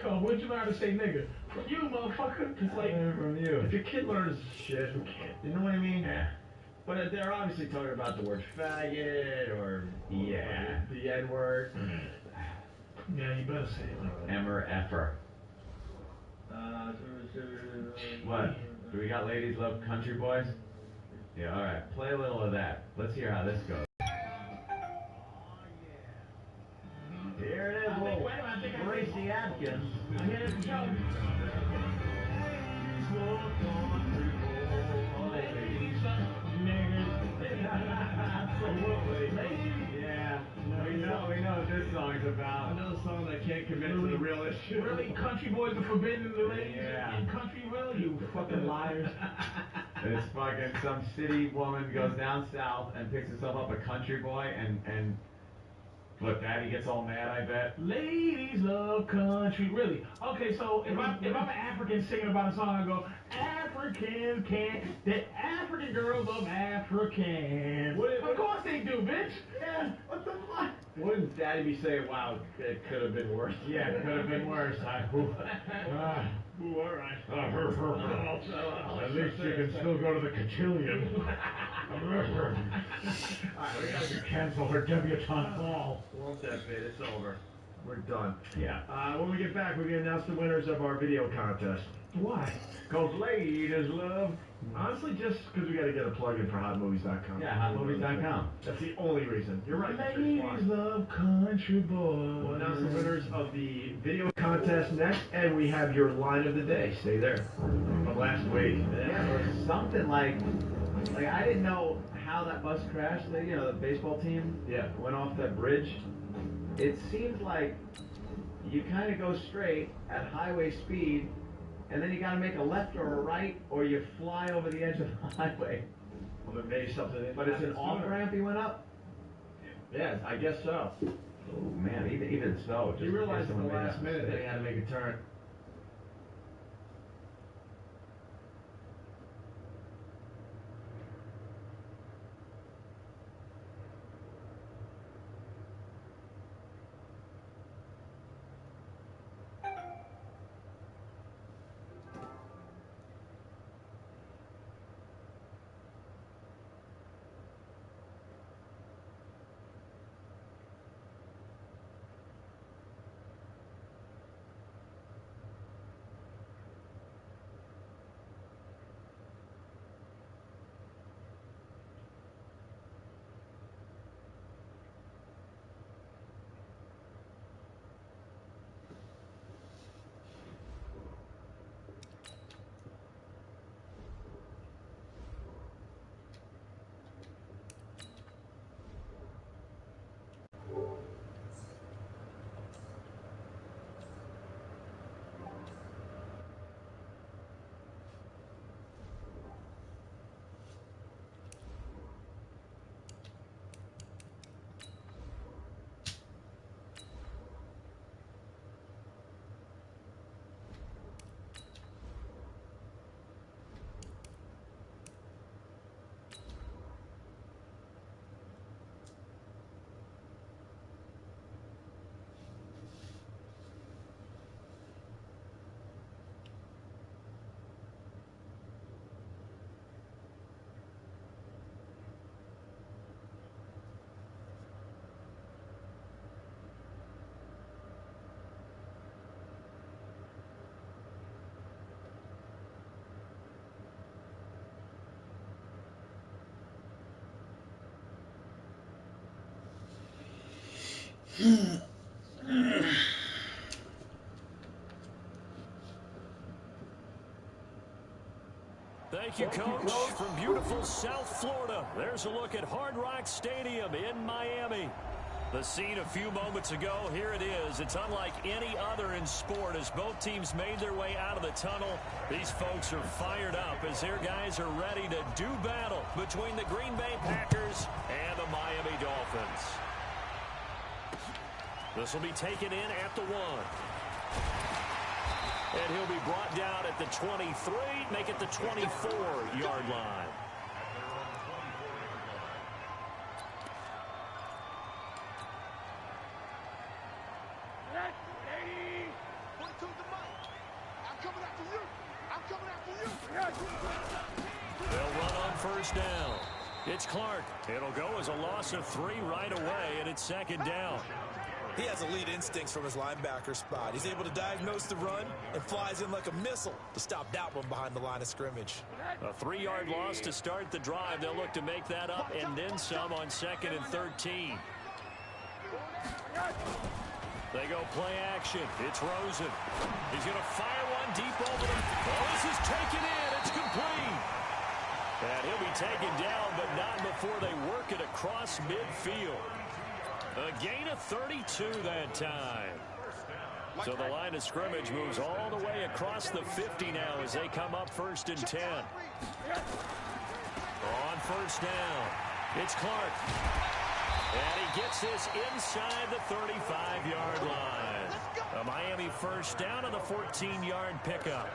Oh, would you rather say nigga? From you, motherfucker. It's like from you. If your kid learns shit, who can't? You know what I mean? Yeah. But they're obviously talking about the word faggot or the N-word. Yeah, you better say it like that. Emmer, effer. What? Do we got ladies love country boys? Yeah, all right. Play a little of that. Let's hear how this goes. Here it is, little Gracie Atkins. I hear it, Joe. Yeah, we know what this song's about. Another song that can't commit to the real issue. Really, country boys are forbidden the ladies in country, really? You fucking liars. It's fucking some city woman goes down south and picks herself up a country boy and look, Daddy gets all mad, I bet. Ladies love country, really. Okay, so if I'm an African singing about a song, I go, Africans can't, the African girls love Africans. Of course they do, bitch. Yeah, what the fuck? Wouldn't Daddy be saying, wow, it could have been worse? Yeah, it could have been worse. Ooh, all right. At least you can still go to the cotillion. Alright, we gotta cancel her debutante ball. Won't that bit? It's over. We're done. Yeah. When we get back, we're gonna announce the winners of our video contest. Why? Because ladies love. Honestly, just because we got to get a plug-in for hotmovies.com. Yeah, hotmovies.com. That's the only reason. You're right. Ladies love country boys. We'll announce the winners of the video contest next, and we have your line of the day. Stay there. From last week. Yeah, or something like I didn't know how that bus crashed. The baseball team. Yeah. Went off that bridge. It seems like you kind of go straight at highway speed. And then you got to make a left or a right, or you fly over the edge of the highway. Well, then maybe something. But it's an off ramp he went up. Yeah, I guess so. Oh man, even so, just you realized in the last minute that he had to make a turn. Thank you, Coach. From beautiful South Florida, there's a look at Hard Rock Stadium in Miami. The scene a few moments ago, here it is. It's unlike any other in sport as both teams made their way out of the tunnel. These folks are fired up as their guys are ready to do battle between the Green Bay Packers and the Miami Dolphins. This will be taken in at the 1. And he'll be brought down at the 23, make it the 24-yard line. first down. It's Clark. It'll go as a loss of 3 right away, and it's second down. He has elite instincts from his linebacker spot. He's able to diagnose the run and flies in like a missile to stop that one behind the line of scrimmage. A 3-yard loss to start the drive. They'll look to make that up and then some on 2nd and 13. They go play action. It's Rosen. He's going to fire one deep over them. Oh, this is taken in. It's complete. And he'll be taken down, but not before they work it across midfield. A gain of 32 that time. So the line of scrimmage moves all the way across the 50 now as they come up 1st and 10. On first down, it's Clark. And he gets this inside the 35-yard line. A Miami first down on the 14-yard pickup.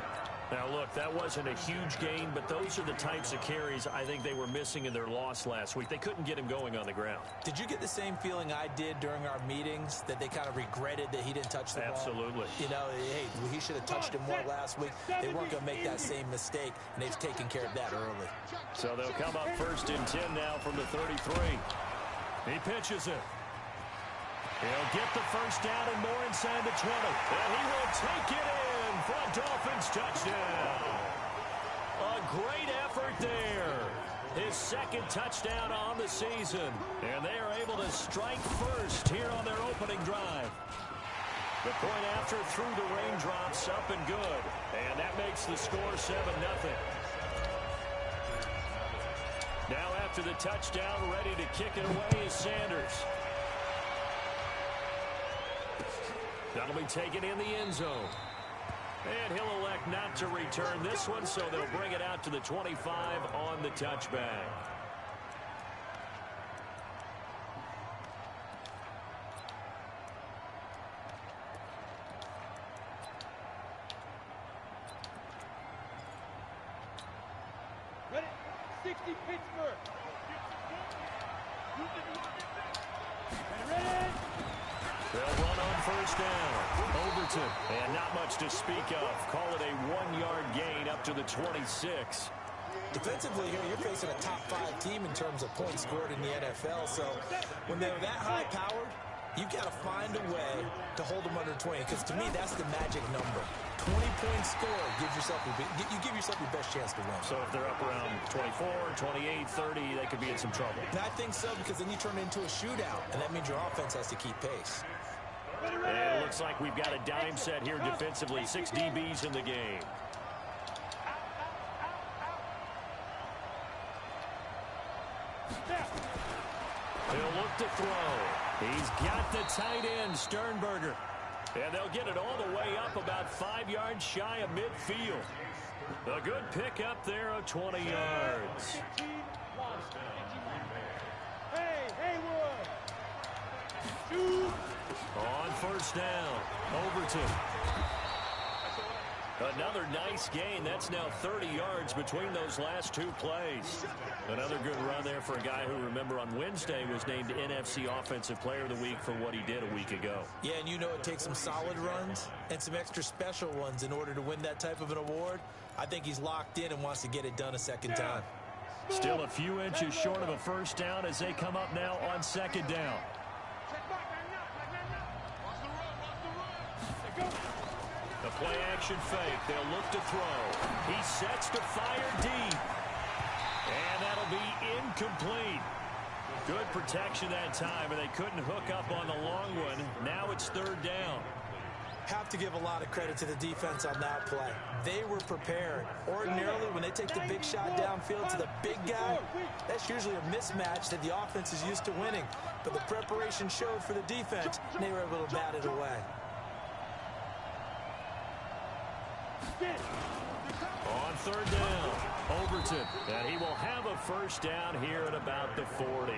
Now, look, that wasn't a huge gain, but those are the types of carries I think they were missing in their loss last week. They couldn't get him going on the ground. Did you get the same feeling I did during our meetings, that they kind of regretted that he didn't touch the ball? Absolutely. You know, hey, he should have touched him more last week. They weren't going to make that same mistake, and they've taken care of that early. So they'll come up 1st and 10 now from the 33. He pitches it. He'll get the first down and more inside the 20. And he will take it in for a Dolphins touchdown. A great effort there. His 2nd touchdown on the season. And they are able to strike first here on their opening drive. The point after through the raindrops, up and good. And that makes the score 7-0. Now after the touchdown, ready to kick it away is Sanders. That'll be taken in the end zone. And he'll elect not to return this one, so they'll bring it out to the 25 on the touchback. Ready? 60 Pittsburgh. Ready? They'll run on first down. Overton. And not much to speak of. Call it a 1-yard gain up to the 26. Defensively here, you're facing a top 5 team in terms of points scored in the NFL. So when they're that high powered, you've got to find a way to hold them under 20. Because to me, that's the magic number. 20 points scored gives yourself you give yourself your best chance to win. So if they're up around 24, 28, 30, they could be in some trouble. And I think so, because then you turn it into a shootout, and that means your offense has to keep pace. And it looks like we've got a dime set here defensively. 6 DBs in the game. He'll look to throw. He's got the tight end, Sternberger. And they'll get it all the way up about 5 yards shy of midfield. A good pick up there of 20 yards. On first down, Overton. Another nice gain. That's now 30 yards between those last 2 plays. Another good run there for a guy who, remember, on Wednesday was named NFC Offensive Player of the Week for what he did a week ago. Yeah, and you know it takes some solid runs and some extra special ones in order to win that type of an award. I think he's locked in and wants to get it done a second time. Still a few inches short of a first down as they come up now on 2nd down. The play-action fake. They'll look to throw. He sets to fire deep. And that'll be incomplete. Good protection that time, and they couldn't hook up on the long one. Now it's 3rd down. Have to give a lot of credit to the defense on that play. They were prepared. Ordinarily, when they take the big shot downfield to the big guy, that's usually a mismatch that the offense is used to winning. But the preparation showed for the defense, and they were able to bat it away. On 3rd down, Overton. And he will have a first down here at about the 40.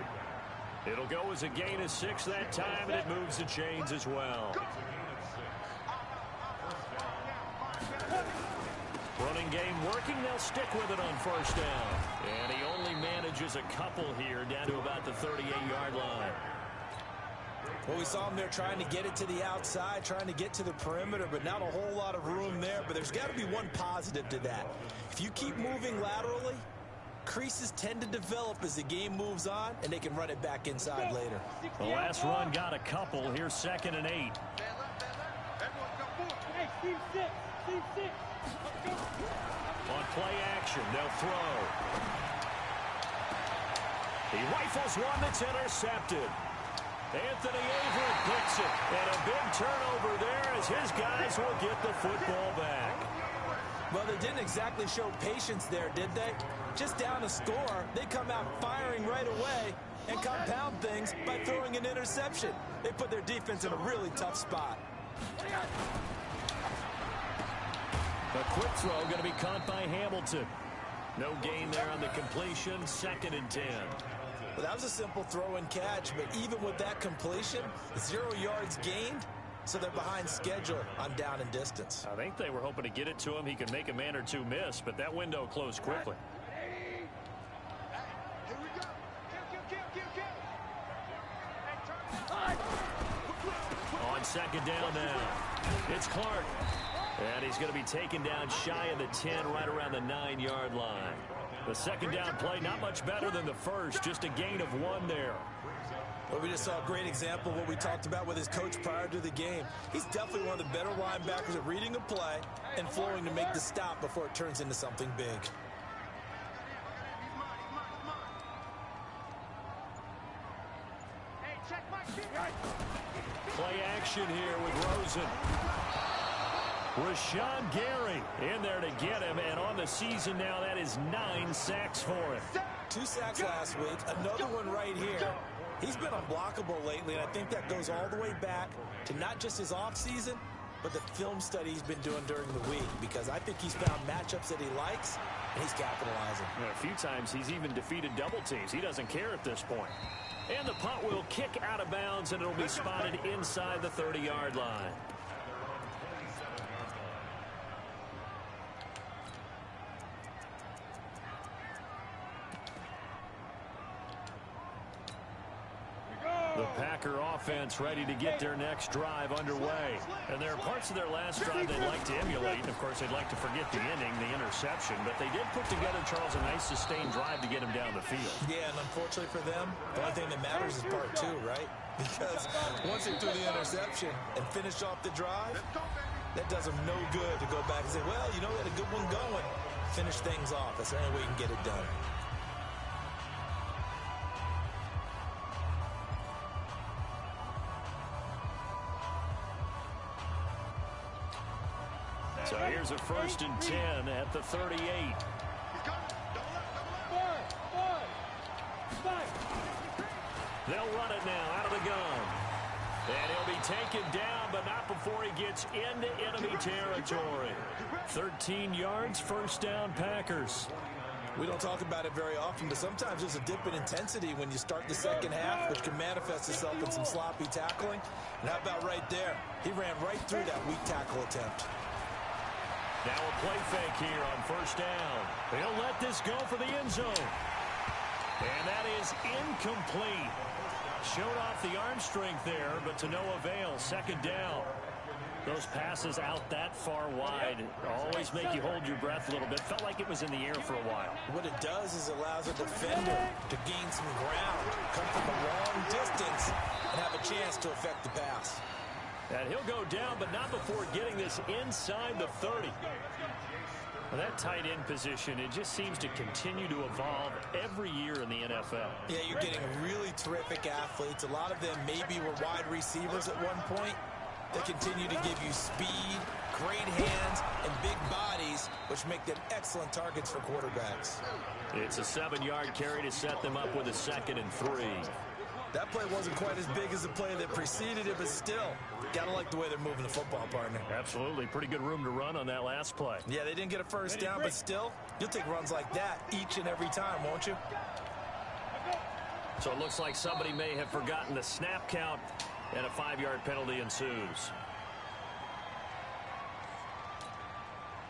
It'll go as a gain of 6 that time, and it moves the chains as well. Running game working. They'll stick with it on first down. And he only manages a couple here down to about the 38-yard line. Well, we saw him there trying to get it to the outside, trying to get to the perimeter, but not a whole lot of room there. But there's got to be one positive to that. If you keep moving laterally, Creases tend to develop as the game moves on, and they can run it back inside later. The last run got a couple. Here's 2nd and 8. Hey, team 6. Team 6. Let's go. On play action, they'll throw. He rifles one that's intercepted. Anthony Averett picks it. And a big turnover there as his guys will get the football back. Well, they didn't exactly show patience there, did they? Just down a score, they come out firing right away and compound things by throwing an interception. They put their defense in a really tough spot. A quick throw going to be caught by Hamilton. No gain there on the completion. 2nd and 10. Well, that was a simple throw and catch, but even with that completion, 0 yards gained, so they're behind schedule on down and distance. I think they were hoping to get it to him. He could make a man or two miss, but that window closed quickly. Here we go. Kill. On 2nd down now, it's Clark. And he's going to be taken down shy of the 10, right around the 9-yard line. The 2nd down play, not much better than the first, just a gain of 1 there. Well, we just saw a great example of what we talked about with his coach prior to the game. He's definitely one of the better linebackers at reading a play and flowing to make the stop before it turns into something big. Play action here with Rosen. Rashawn Gary in there to get him, and on the season now, that is 9 sacks for him. 2 sacks last week, another one right here. He's been unblockable lately, and I think that goes all the way back to not just his offseason, but the film study he's been doing during the week, because I think he's found matchups that he likes, and he's capitalizing. A few times he's even defeated double teams. He doesn't care at this point. And the punt will kick out of bounds, and it'll be spotted inside the 30-yard line. The Packer offense ready to get their next drive underway. And there are parts of their last drive they'd like to emulate. And, of course, they'd like to forget the inning, the interception. But they did put together, Charles, a nice sustained drive to get him down the field. Yeah, and unfortunately for them, the only thing that matters is part 2, right? Because once they threw the interception and finished off the drive, that does them no good to go back and say, well, you know, we had a good one going. Finish things off. That's the only way you can get it done. So here's a 1st and 10 at the 38. They'll run it now out of the gun. And he'll be taken down, but not before he gets into enemy territory. 13 yards, 1st down, Packers. We don't talk about it very often, but sometimes there's a dip in intensity when you start the second half, which can manifest itself in some sloppy tackling. And how about right there? He ran right through that weak tackle attempt. Now a play fake here on 1st down. He'll let this go for the end zone. And that is incomplete. Showed off the arm strength there, but to no avail. 2nd down. Those passes out that far wide always make you hold your breath a little bit. Felt like it was in the air for a while. What it does is allows a defender to gain some ground, come from a long distance, and have a chance to affect the pass. And he'll go down, but not before getting this inside the 30. Well, that tight end position, it just seems to continue to evolve every year in the NFL. Yeah, you're getting really terrific athletes. A lot of them maybe were wide receivers at one point. They continue to give you speed, great hands, and big bodies, which make them excellent targets for quarterbacks. It's a 7-yard carry to set them up with a 2nd and 3. That play wasn't quite as big as the play that preceded it, but still, gotta like the way they're moving the football, partner. Absolutely. Pretty good room to run on that last play. Yeah, they didn't get a 1st down, but still, you'll take runs like that each and every time, won't you? So it looks like somebody may have forgotten the snap count, and a 5-yard penalty ensues.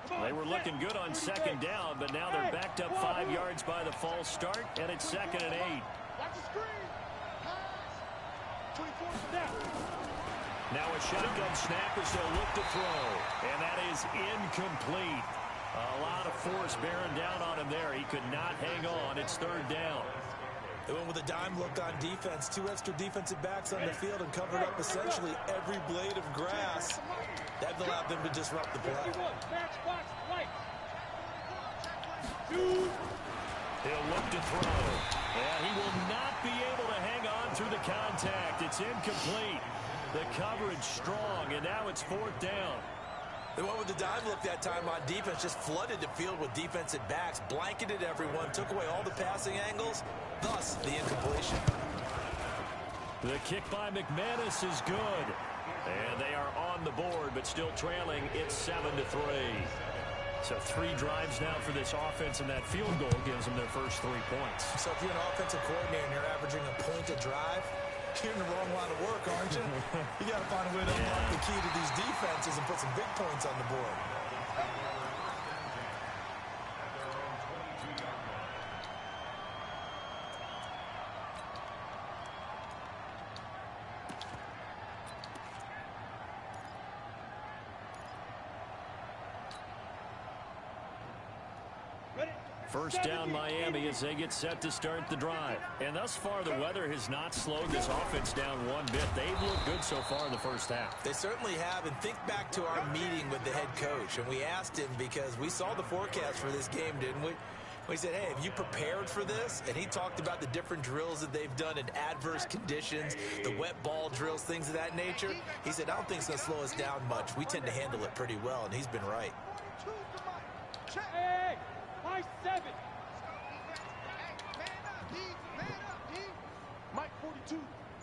They were looking good on 2nd down, but now they're backed up 5 yards by the false start, and it's 2nd and 8. Now a shotgun snap as they'll look to throw, and that is incomplete. A lot of force bearing down on him there. He could not hang on. It's third down. They went with a dime look on defense. 2 extra defensive backs on the field and covered up essentially every blade of grass. That allowed them to disrupt the play. He'll look to throw. And he will not be able to hang on through the contact. It's incomplete. The coverage strong, and now it's fourth down. They went with the dime look that time on defense, just flooded the field with defensive backs, blanketed everyone, took away all the passing angles, thus the incompletion. The kick by McManus is good. And they are on the board, but still trailing. It's 7-3. So 3 drives now for this offense, and that field goal gives them their first 3 points. So if you're an offensive coordinator and you're averaging a point a drive, you're in the wrong line of work, aren't you? You got to find a way to unlock the key to these defenses and put some big points on the board. First down Miami as they get set to start the drive. And thus far, the weather has not slowed this offense down one bit. They've looked good so far in the first half. They certainly have. And think back to our meeting with the head coach. And we asked him because we saw the forecast for this game, didn't we? We said, hey, have you prepared for this? And he talked about the different drills that they've done in adverse conditions, the wet ball drills, things of that nature. He said, I don't think it's going to slow us down much. We tend to handle it pretty well, and he's been right. Hey, high 7. Mike 42,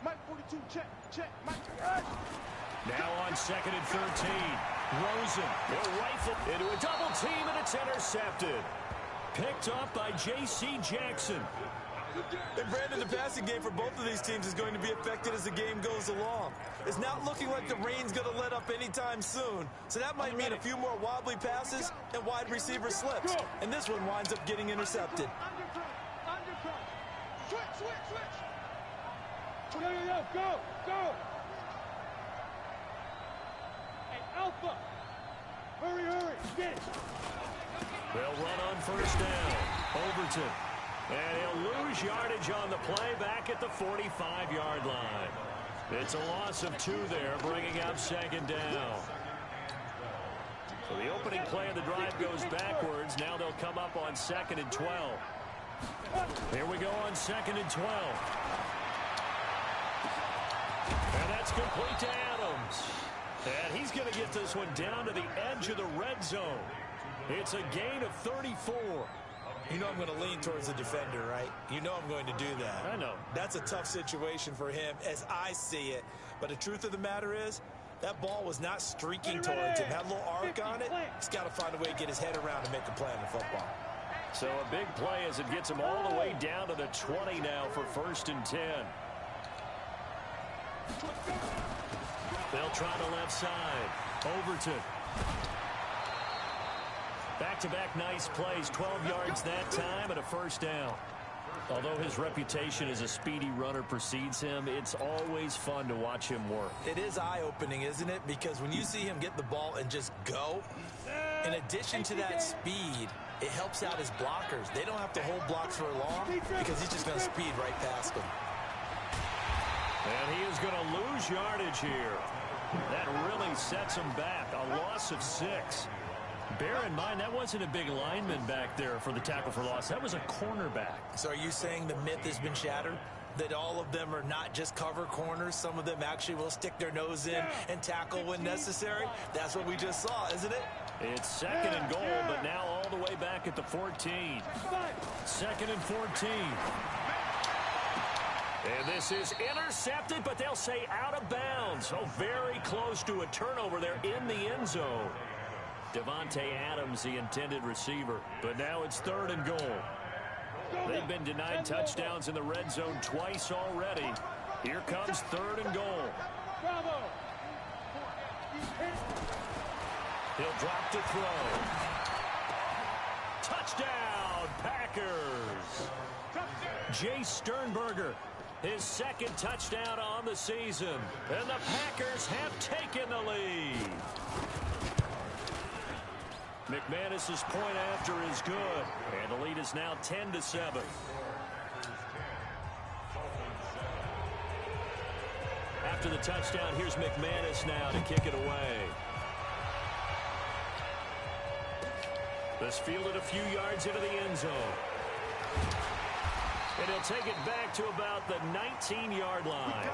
Mike 42, check, Mike. Now on 2nd and 13. Rosen will rifle into a double team, and it's intercepted. Picked up by J.C. Jackson. And Brandon, the passing game for both of these teams is going to be affected as the game goes along. It's not looking like the rain's going to let up anytime soon. So that might mean a few more wobbly passes and wide receiver slips. And this one winds up getting intercepted. Switch. Go. Hey, Alpha. Hurry, get it. They'll run on first down. Overton. And he'll lose yardage on the play back at the 45-yard line. It's a loss of 2 there, bringing up 2nd down. So the opening play of the drive goes backwards. Now they'll come up on 2nd and 12. Here we go on 2nd and 12. And that's complete to Adams. And he's going to get this one down to the edge of the red zone. It's a gain of 34. You know I'm going to lean towards the defender, right? You know I'm going to do that. I know. That's a tough situation for him as I see it. But the truth of the matter is, that ball was not streaking towards him. That little arc on it, he's got to find a way to get his head around and make a play on the football. So a big play as it gets him all the way down to the 20 now for 1st and 10. They'll try the left side. Overton. Back-to-back nice plays, 12 yards that time and a first down. Although his reputation as a speedy runner precedes him, it's always fun to watch him work. It is eye-opening, isn't it? Because when you see him get the ball and just go, in addition to that speed, it helps out his blockers. They don't have to hold blocks for long because he's just going to speed right past them. And he is going to lose yardage here. That really sets him back. A loss of 6. Bear in mind, that wasn't a big lineman back there for the tackle for loss. That was a cornerback. So are you saying the myth has been shattered? That all of them are not just cover corners? Some of them actually will stick their nose in and tackle when necessary? That's what we just saw, isn't it? It's 2nd and goal, but now all the way back at the 14. 2nd and 14. And this is intercepted, but they'll say out of bounds. Oh, very close to a turnover there in the end zone. Devontae Adams, the intended receiver. But now it's 3rd and goal. They've been denied touchdowns in the red zone twice already. Here comes 3rd and goal. He'll drop to throw. Touchdown, Packers. Jay Sternberger, his 2nd touchdown on the season. And the Packers have taken the lead. McManus's point after is good, and the lead is now 10-7. After the touchdown, here's McManus now to kick it away. This fielded a few yards into the end zone. And he'll take it back to about the 19-yard line.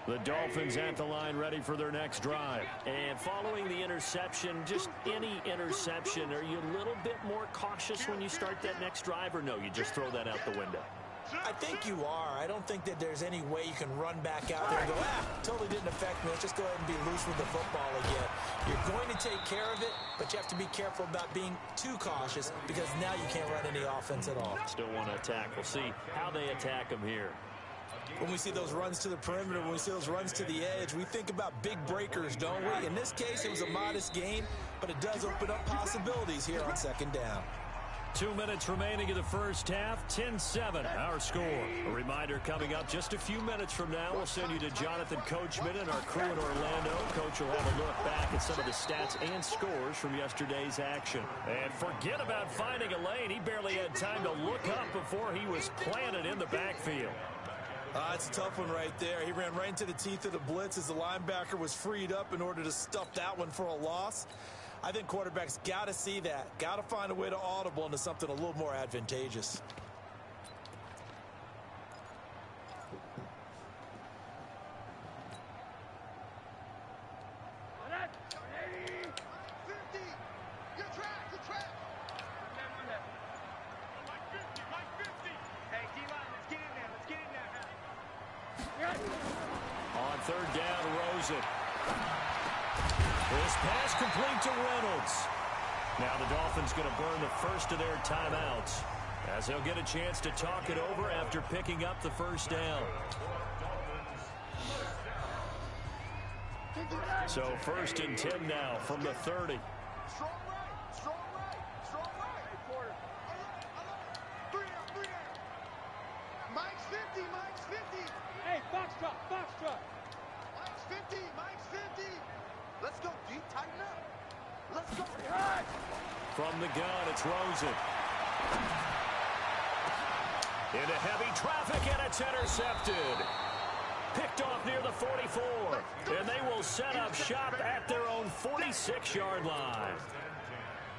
The Dolphins at the line ready for their next drive. And following the interception, just any interception, are you a little bit more cautious when you start that next drive, or no, you just throw that out the window? I think you are. I don't think that there's any way you can run back out there and go, totally didn't affect me. Let's just go ahead and be loose with the football again. You're going to take care of it, but you have to be careful about being too cautious because now you can't run any offense at all. Still want to attack. We'll see how they attack them here. When we see those runs to the perimeter, when we see those runs to the edge, we think about big breakers, don't we? In this case, it was a modest gain, but it does open up possibilities here on second down. 2 minutes remaining in the first half, 10-7, our score. A reminder coming up just a few minutes from now, we'll send you to Jonathan Coachman and our crew in Orlando. Coach will have a look back at some of the stats and scores from yesterday's action. And forget about finding a lane. He barely had time to look up before he was planted in the backfield. It's a tough one right there. He ran right into the teeth of the blitz as the linebacker was freed up in order to stuff that one for a loss. I think quarterbacks got to see that. Got to find a way to audible into something a little more advantageous. On third down, Rosen. This pass complete to Reynolds. Now the Dolphins going to burn the first of their timeouts as they'll get a chance to talk it over after picking up the first down. So 1st and 10 now from the 30. Strong right, strong right, strong right. Mike's 50, Mike's 50. Hey, box drop, box drop. Mike's 50, Mike's 50. Let's go, D, tighten up. Let's go. From the gun, it's Rosen. Into heavy traffic, and it's intercepted. Picked off near the 44. And they will set up shop at their own 46-yard line.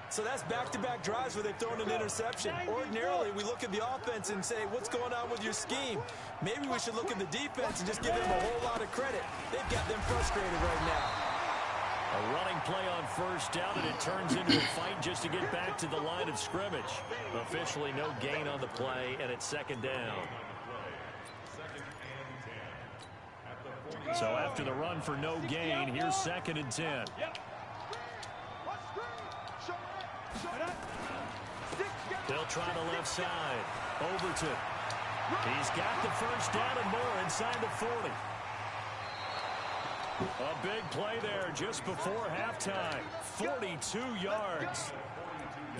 So that's back-to-back drives where they've thrown an interception. Ordinarily, we look at the offense and say, what's going on with your scheme? Maybe we should look at the defense and just give them a whole lot of credit. They've got them frustrated right now. A running play on first down, and it turns into a fight just to get back to the line of scrimmage. Officially no gain on the play, and it's second down. So after the run for no gain, here's 2nd and 10. They'll try the left side. Overton. He's got the first down and more inside the 40. A big play there just before halftime. 42 yards.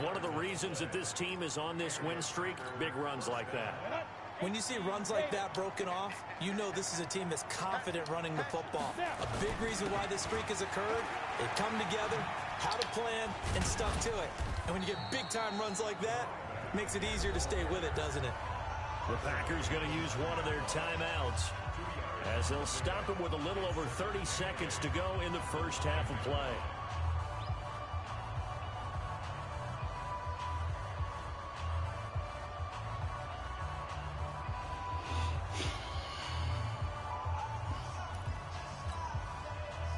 One of the reasons that this team is on this win streak, big runs like that. When you see runs like that broken off, you know this is a team that's confident running the football. A big reason why this streak has occurred, they come together, how to plan, and stuck to it. And when you get big-time runs like that, it makes it easier to stay with it, doesn't it? The Packers going to use one of their timeouts as they'll stop it with a little over 30 seconds to go in the first half of play.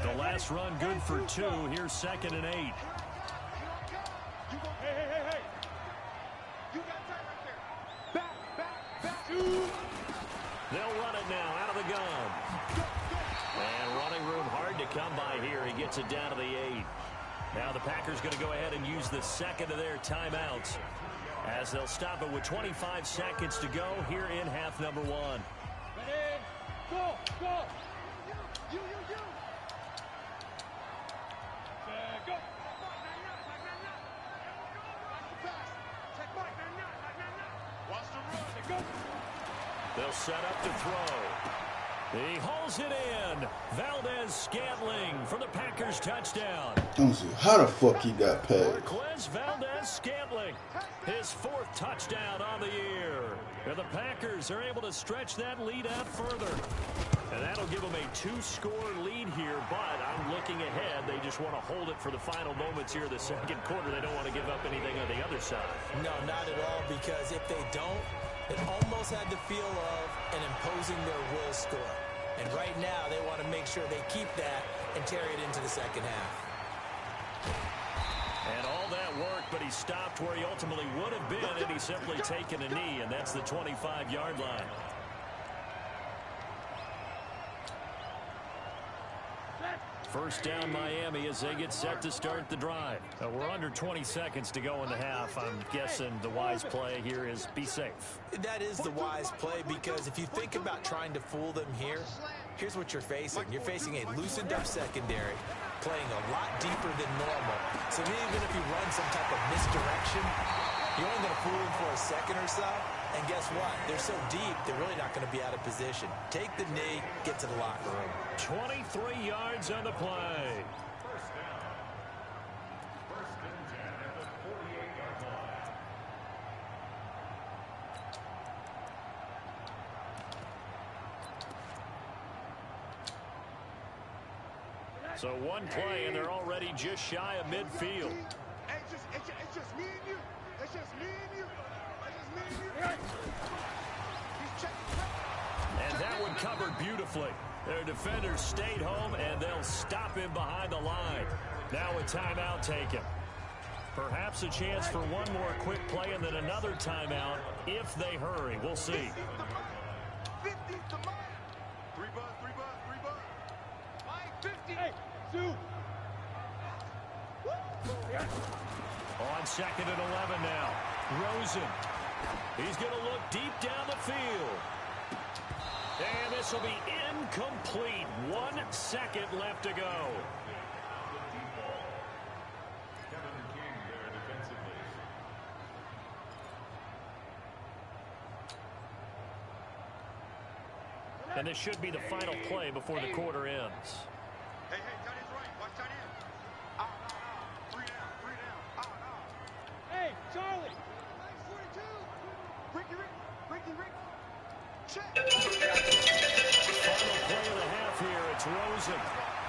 The last run good for 2. Here's 2nd and 8. Hey. You got time right there. Back. They'll run it now out of the gun. And running room hard to come by here. He gets it down to the 8. Now the Packers going to go ahead and use the second of their timeouts as they'll stop it with 25 seconds to go here in half number 1. Ready, go. You. Go. They'll set up to throw. He hauls it in. Valdez-Scantling for the Packers touchdown. Let me see. How the fuck he got past? Marquez Valdez-Scantling, his 4th touchdown on the year. And the Packers are able to stretch that lead out further. And that'll give them a 2-score lead here, but I'm looking ahead. They just want to hold it for the final moments here of the second quarter. They don't want to give up anything on the other side. No, not at all, because if they don't, it almost had the feel of an imposing their will score. And right now, they want to make sure they keep that and carry it into the second half. And all that work, but he stopped where he ultimately would have been, and he's simply taken a knee, and that's the 25-yard line. First down Miami as they get set to start the drive. We're under 20 seconds to go in the half. I'm guessing the wise play here is be safe. That is the wise play, because if you think about trying to fool them here, here's what you're facing. You're facing a loosened up secondary, playing a lot deeper than normal. So even if you run some type of misdirection, you're only going to fool them for a second or so. And guess what? They're so deep, they're really not going to be out of position. Take the knee, get to the locker room. 23 yards on the play. So one play, and they're already just shy of midfield. It's just me and you. It's just me and you. It's just me and you. He's checking. And that one covered beautifully. Their defenders stayed home, and they'll stop him behind the line. Now a timeout taken. Perhaps a chance for one more quick play and then another timeout if they hurry. We'll see. 50's the mark. 3 bucks. Mike, 50. Hey, Sue. On 2nd and 11 now. Rosen. He's going to look deep down the field. And this will be incomplete. 1 second left to go. And this should be the final play before the quarter ends. Hey, tight end's right. Watch tight end. Out. 3 down. Out. Hey, Charlie. 42. Ricky. Check. Final play of the half here. It's Rosen.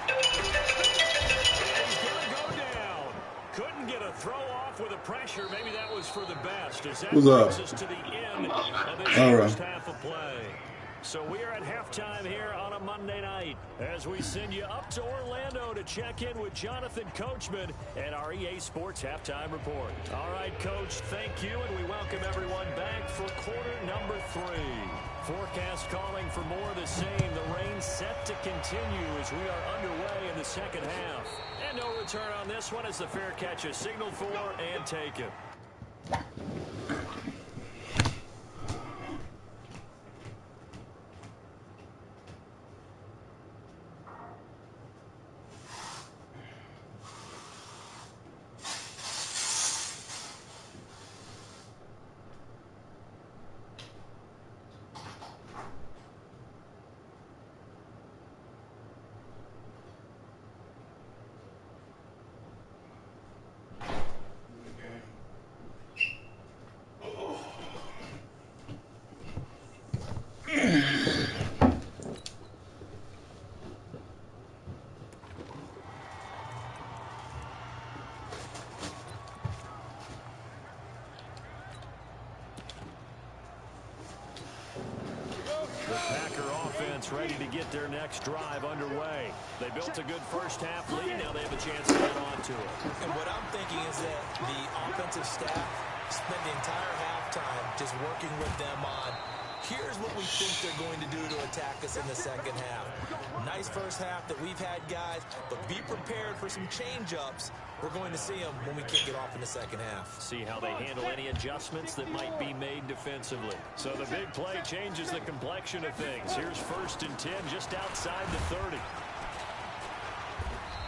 And he's going to go down. Couldn't get a throw off with the pressure. Maybe that was for the best. As that brings us to the end of this first half of play. So we are at halftime here on a Monday night as we send you up to Orlando to check in with Jonathan Coachman and our EA Sports Halftime Report. All right, Coach, thank you, and we welcome everyone back for quarter number 3. Forecast calling for more of the same. The rain set to continue as we are underway in the second half. And no return on this one as the fair catch is signaled for and taken. Ready to get their next drive underway. They built a good first half lead. Now they have a chance to get on to it. And what I'm thinking is that the offensive staff spent the entire halftime just working with them on, here's what we think they're going to do to attack us in the second half. Nice first half that we've had, guys, but be prepared for some change-ups. We're going to see them when we kick it off in the second half. See how they handle any adjustments that might be made defensively. So the big play changes the complexion of things. Here's 1st and 10 just outside the 30.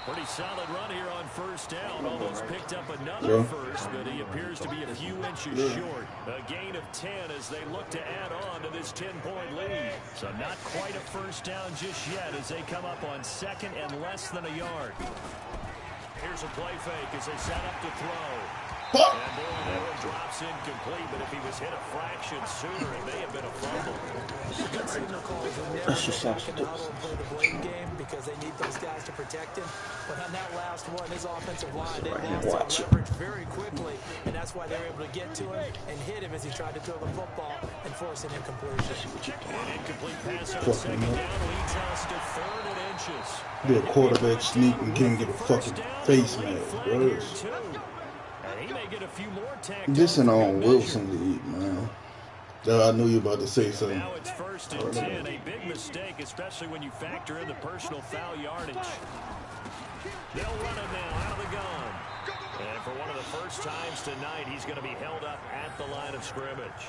Pretty solid run here on first down. Almost picked up another first, but he appears to be a few inches short. A gain of 10 as they look to add on to this 10-point lead. So not quite a first down just yet as they come up on second and less than a yard. Here's a play fake as they set up to throw. And boy, that one drops incomplete, but if he was hit a fraction sooner, it may have been a fumble. Good signal calls when they're back in the huddle and play the blame game because they need those guys to protect him. But on that last one, his offensive line, they lost their leverage very quickly, and that's why they were able to get to him and hit him as he tried to throw the football and force an incompletion. An incomplete pass on second down leads us to 3rd and inches. Be a quarterback sneak and can't get a fucking face mask, bro. This and on Wilson league, man. I knew you were about to say something. Now it's 1st and 10, a big mistake, especially when you factor in the personal foul yardage. They'll run it now out of the gun. And for one of the first times tonight, he's going to be held up at the line of scrimmage.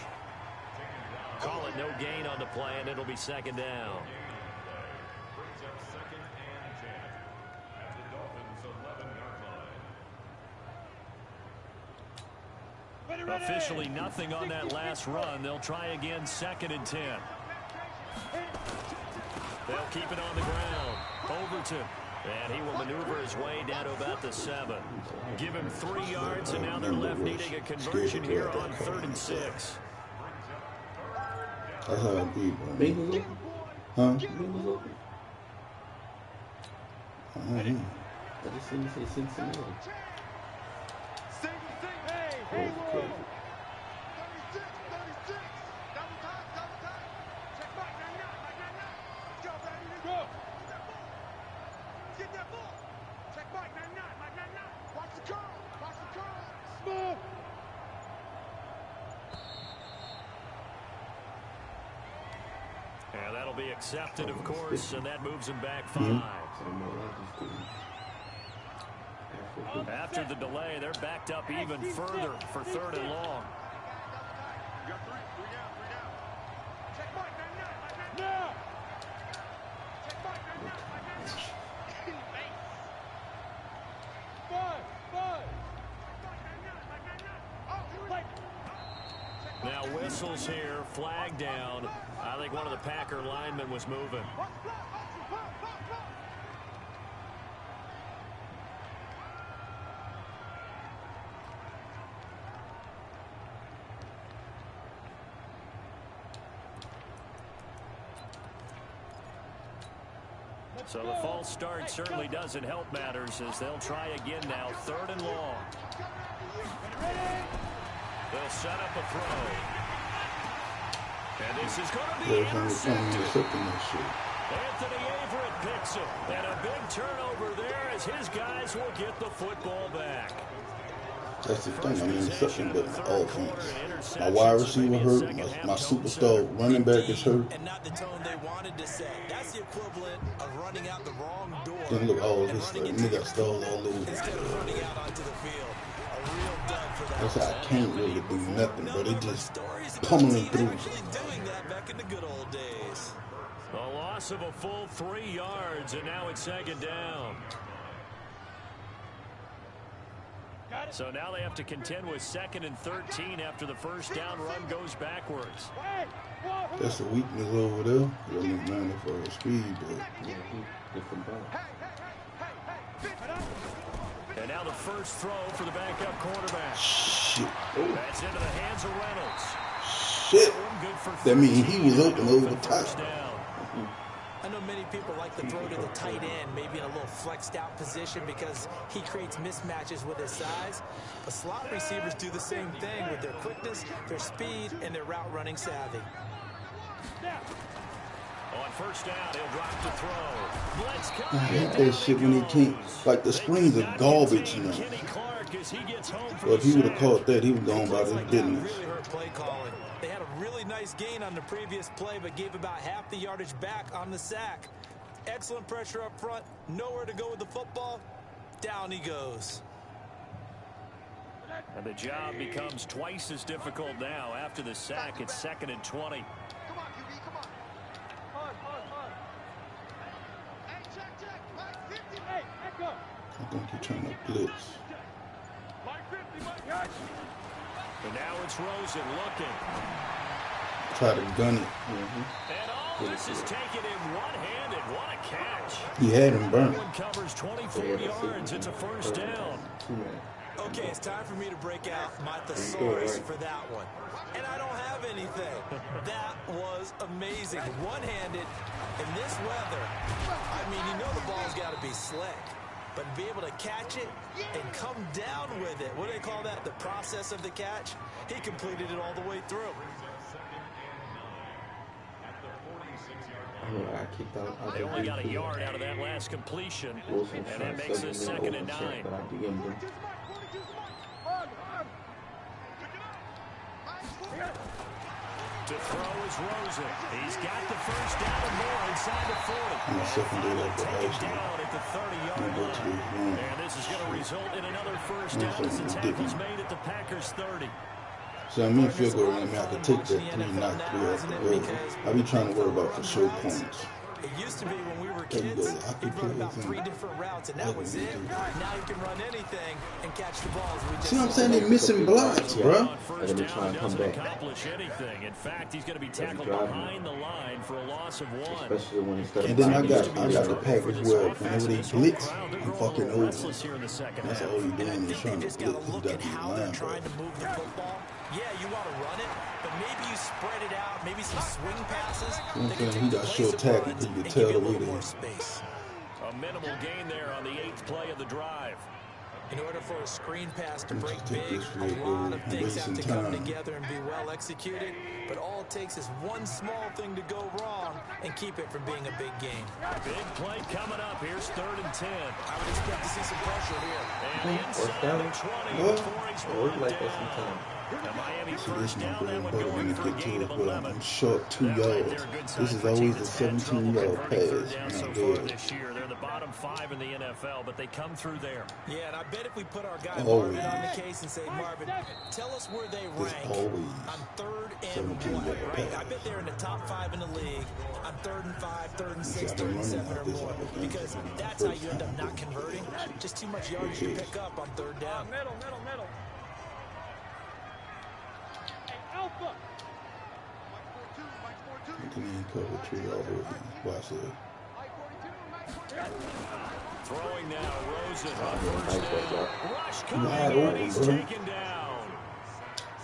Call it no gain on the play, and it'll be 2nd down. Officially nothing on that last run. They'll try again 2nd and 10. They'll keep it on the ground. Overton. And he will maneuver his way down to about the 7. Give him 3 yards, and now they're left needing a conversion here on 3rd and 6. That's how I beat, man. Huh? I just seen you say Cincinnati. Hey, 36, 36. Double time. Check back, 99. Let's go, baby. Let's go. Get that ball. Check back, 99. Watch the curl. Smooth. And that'll be accepted, of course, and that moves him back 5. After the delay, they're backed up even further for 3rd and long. You got 3 down. Check back, 99. No. Check back, 99. Now whistles here, flag down. I think one of the Packer linemen was moving. So the false start certainly doesn't help matters as they'll try again now, 3rd and long. They'll set up a throw. And this is going to be intercepted. Anthony Averett picks it. And a big turnover there as his guys will get the football back. That's the thing. I mean, something but the offense. My wide receiver hurt. My superstar running back is hurt. And not the tone they wanted to set. That's the equivalent of running out the wrong door. Then look, all this stuff. Nigga stole all over. Instead of running out onto the field. A real dud for that. That's how I can't really do nothing, but it just pummeling through. Doing that back in the good old days. A loss of a full 3 yards, and now it's 2nd down. So now they have to contend with 2nd and 13 after the first down run goes backwards. That's a weakness over there. I mean, 94 speed, but different ball. And now the first throw for the backup quarterback. shit. That's into the hands of Reynolds. Shit. That means he was open over the top. I know many people like to throw to the tight end, maybe in a little flexed out position because he creates mismatches with his size. But slot receivers do the same thing with their quickness, their speed, and their route running savvy. On first down, he'll drop to throw. I hate that shit when he can't. Like, the screens are garbage now. Well, if he would have caught that, he was gone by his business. Really hurt play calling. They had a really nice gain on the previous play, but gave about half the yardage back on the sack. Excellent pressure up front. Nowhere to go with the football. Down he goes. And the job becomes twice as difficult now. After the sack, it's 2nd and 20. Come on, QB, come on. Hey, check. Right, 50. Hey, echo. think he's trying to blitz. And now it's Rosen looking. Try to gun it. And all this is taken in one-handed. What a catch. He had him burnt. One covers 24 yards. It's a first down. Okay, it's time for me to break out my thesaurus for that one. And I don't have anything. That was amazing. One-handed in this weather. I mean, you know the ball's got to be slick. But be able to catch it and come down with it. What do they call that? The process of the catch? He completed it all the way through. They only got a yard out of that last completion. And that makes it 2nd and 9. To throw is Rosen. He's got the first down and more inside the 40. And the second day of the Taken ice. down at the 30-yard line. And this is going to result in another first down as the tackle's made at the Packers' 30. So I mean, field goal, I mean, I could take that 3, not 3 off the road. I be trying to worry about for sure points. It used to be when we were kids, he'd run about 3 different routes, and that was it. Now you can run anything and catch the balls. See what I'm saying? They're missing blocks, bro. First down doesn't accomplish anything. In fact, he's going to be tackled behind the line for a loss of 1. And then I got the package where whenever they blitz, I'm fucking over. That's all he's doing is trying to blitz. He got the line, bro. Yeah, you want to run it, but maybe you spread it out, maybe some swing passes. He got short tackle because you can tell the way there. A minimal gain there on the 8th play of the drive. In order for a screen pass to break big, a lot of things have to come together and be well executed. But all it takes is one small thing to go wrong and keep it from being a big game. Big play coming up. Here's 3rd and 10. I would expect to see some pressure here. And inside the 20 before he's brought down. Miami first down, that would go in for a gain of 11. I'm short 2 yards. This is always a 17-yard pass. Not good. This year, they're the bottom 5 in the NFL, but they come through there. Yeah, and I bet if we put our guy Marvin on the case and say, Marvin, tell us where they rank on 3rd and 1, right? I bet they're in the top 5 in the league on 3rd and 5, 3rd and 6, 3rd and 7 or more, because that's how you end up not converting. Just too much yardage to pick up on 3rd down. Middle. He ain't cover 3 all the way. Watch it. Throwing now, Rosen on first down. Rush coming, Wide and open, he's bro. taken down.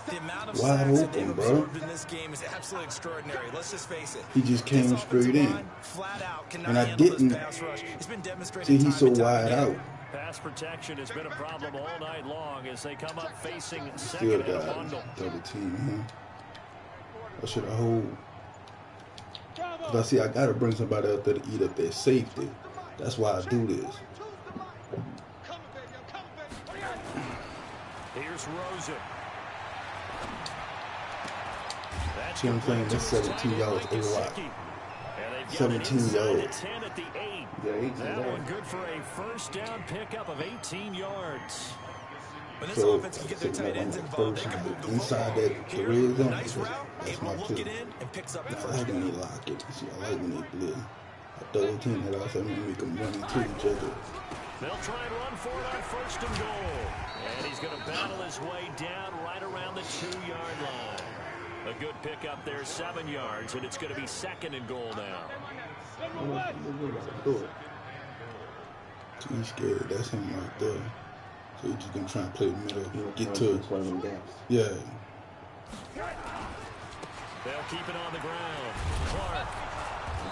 The amount of Wide sacks that they've open, bro. absorbed in this game is absolutely extraordinary. Let's just face it. He just came straight in. Flat out cannot And I handle this didn't pass rush. It's been demonstrated see he's time so and time wide again. out. Pass protection has been a problem all night long as they come up facing Still second and a got bundle. double team, Or should I hold? Because I see I got to bring somebody out there to eat up their safety. That's why I do this. Here's Rosen. See what I'm saying? That's 17 yards a lot. 17 yards. 10 at the 8. Yeah, 18 That yards. one good for a first down pickup of 18 yards. When this So, offense can get their tight ends involved, they can move the inside football. that Here, red zone, nice route, that's able my to look tip. it in and picks up the I first like when down. they lock it. See, I like when they blitz. I double team that also make them run into each other. They'll try and run for it on 1st and goal. And he's going to battle his way down right around the 2-yard line. A good pickup there, 7 yards, and it's going to be 2nd and goal now. He's scared. That's him right there. So he's just gonna try and play the middle, get to it. One of them gaps. Yeah. They'll keep it on the ground. Clark.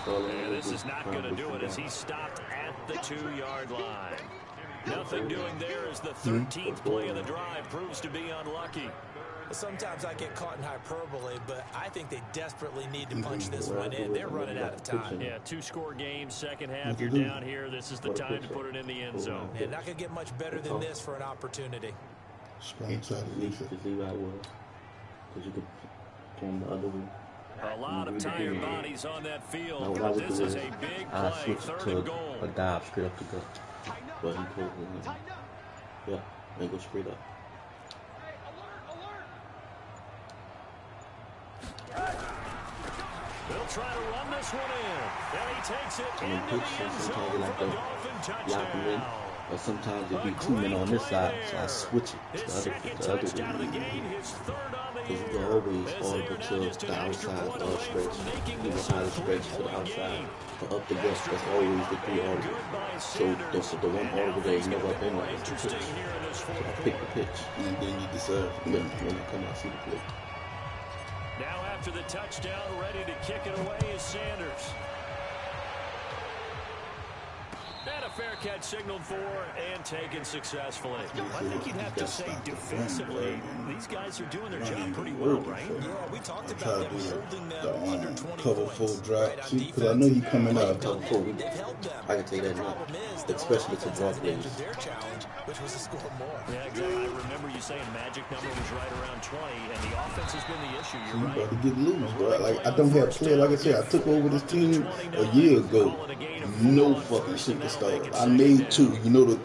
And this is not going to do it as he's stopped at the 2-yard line. Nothing doing there as the 13th play of the drive proves to be unlucky. Sometimes I get caught in hyperbole, but I think they desperately need to punch this one in. They're running out of time. Yeah, 2-score game, second half. You're down here. This is the time to put it in the end zone. Yeah, not going to get much better than this for an opportunity. Strong side of At least to see how it was. Because you could turn the other way. A lot of tired bodies on that field. No, what I would This do is is a big I play, switch 3rd to and goal. a dive straight up to go. But he pulled it in. Yeah, and go straight up. They'll try to run this one in. And he takes it And into he the pitches end sometimes zone like for the that. Dolphin Lock him in. touchdown. Or sometimes it'd be 2 men on this side, so I switch it to the other way. Because you can always audible to the outside stretch, you know how to stretch to the outside. But up the gut, that's always the 3 audible. So the one audible that is never up in there is the pitch. So I pick the pitch, and then you decide when I come out see the play. Now after the touchdown, ready to kick it away is Sanders. And a fair catch signaled for and taken successfully. I think you'd have to say defensively, these guys are doing their job pretty well, right? Yeah, we talked about them holding them under 20 cover points. full drop. See, because I know he coming out. Cover full. I can take that now, especially to draw plays. Their challenge, which was to score more. Yeah, exactly. I remember you saying magic number was right around 20, and the offense has been the issue. You're right. You about to get loose, bro. Like, I don't have play. Like I said, I took over this team a year ago. No fucking superstar. I made 2. You know the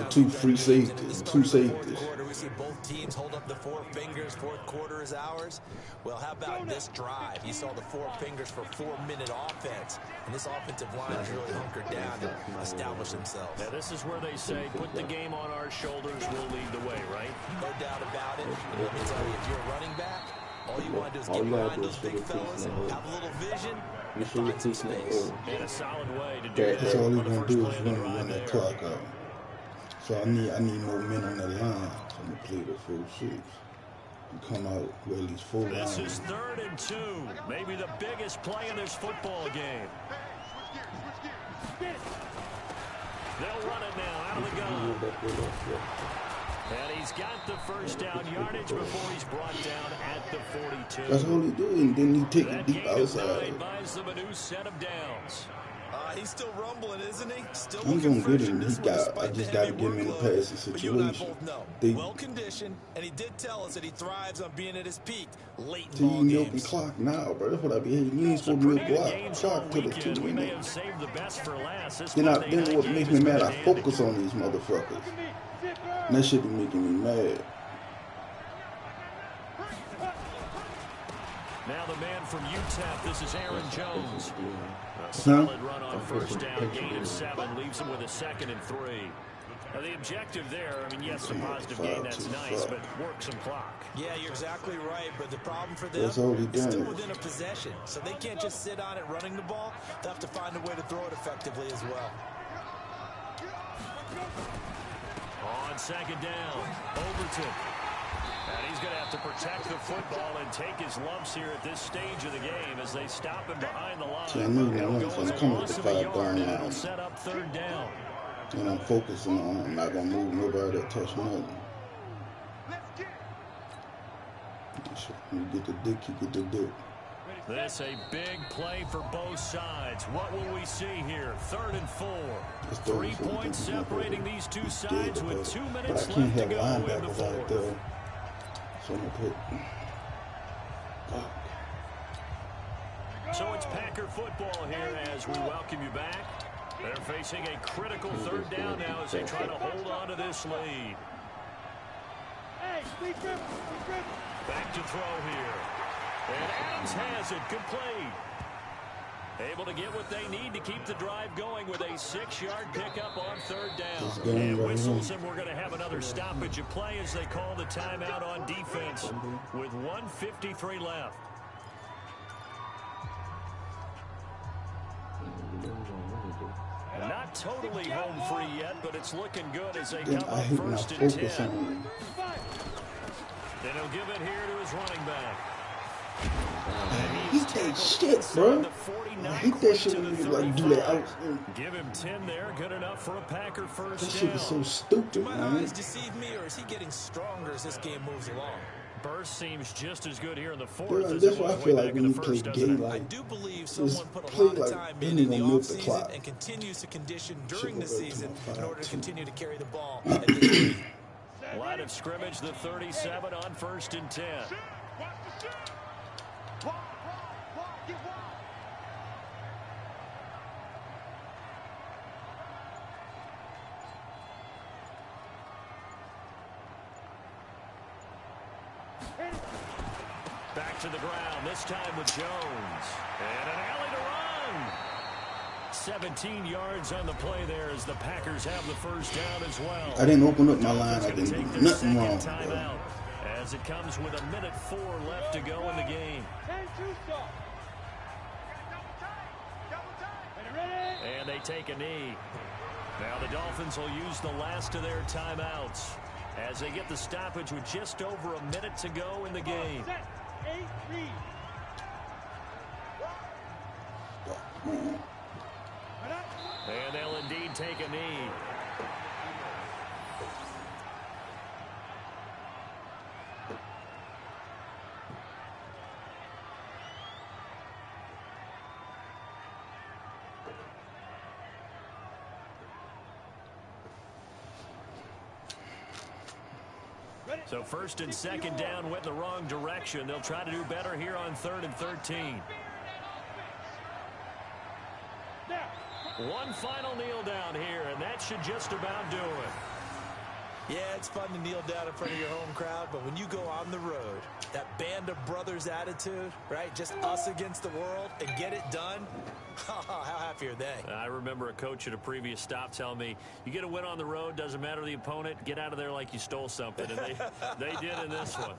2 free safeties, 2 safeties. We see both teams hold up the 4 fingers. Fourth quarter is ours. Well, how about this drive? You saw the 4 fingers for 4-minute offense, and this offensive line has really hunkered down and established themselves. Now this is where they say, put the game on our shoulders, we'll lead the way, right? No doubt about it. And let me tell you, if you're a running back, all you want to do is get behind those big fellas, have a little vision. You show your teeth space. And a solid way to do That's all he's gonna do is run that clock out. So I need more men on that line. So I'm gonna play the full 6 and come out with at least 4 lines. This is 3rd and 2. Maybe the biggest play in this football game. They'll run it now out of the gun. And he's got the first down yardage before he's brought down at the 42. That's all he do, and then he take it deep outside. Buys them a new set of downs. He's still rumbling, isn't he? Still He's looking gonna get fresh him. in this I just got to get him in the passing situation. Well conditioned, and he did tell us that he thrives on being at his peak late in See, ball you games. milking clock now, bro. That's what I be hating. You ain't supposed to milk clock to the 2 We may minutes. have saved the best for last. Then what makes me mad, I focus on these motherfuckers. And that shit be making me mad. Now the man from UTEP, this is Aaron Jones. A Huh? solid run on first down, gain of 7, leaves him with a 2nd and 3. Now the objective there, I mean, yes, a positive gain, that's nice, but work some clock. Yeah, you're exactly right, but the problem for them That's all he is still done. within a possession, so they can't just sit on it running the ball. They'll have to find a way to throw it effectively as well. On 2nd down, Overton. And he's going to have to protect the football and take his lumps here at this stage of the game as they stop him behind the line. See, I know that It'll I'm go as a coming with loss the of a 5 yard, down and it'll line. set up 3rd down. And I'm focusing on, I'm not gonna move nobody that touch nothing. You get the dick, you get the dick. This a big play for both sides. What will we see here? 3rd and 4. 3 points separating these two sides with 2 minutes but I can't left to have go in the linebackers out 4th. there. So I'm gonna put. Fuck. So it's Packer football here as we welcome you back. They're facing a critical 3rd down now as they try to hold on to this lead. Back to throw here. And Adams has it complete. Able to get what they need to keep the drive going with a 6-yard pickup on 3rd down. And whistles, and we're going to have another stoppage of play as they call the timeout on defense with 1:53 left. Not totally home free yet, but it's looking good as they come up 1st and 10. Then he'll give it here to his running back. I hate that shit, bro. I hate that shit when you like do that out. Give him 10 there, good enough for a Packer first That down. shit is so stupid, My man. eyes deceive me, or is he getting stronger as this game moves along? Burst seems just as good here in the 4th Yeah, as that's it why I was feel way like back when in you the play first, gay, doesn't it? I like, do believe just someone put a play lot of like time then in they the gonna milk the offseason clock. and continues to condition Shit during the go back to season my in order to 5-2. continue to carry the ball at this rate. Line of scrimmage, the 37 on 1st and 10. Back to the ground, this time with Jones. And an alley to run. 17 yards on the play there as the Packers have the first down as well. I didn't open up my line. I didn't do nothing wrong. Timeout as it comes with 1:04 left to go in the game. And they take a knee. Now the Dolphins will use the last of their timeouts as they get the stoppage with just over a minute to go in the game. And they'll indeed take a knee. So first and second down went in the wrong direction. They'll try to do better here on 3rd and 13. One final kneel down here, and that should just about do it. Yeah, it's fun to kneel down in front of your home crowd, but when you go on the road, that band of brothers attitude, right? Just us against the world and get it done. How happy are they? I remember a coach at a previous stop telling me, you get a win on the road, doesn't matter the opponent, get out of there like you stole something. And they did in this one.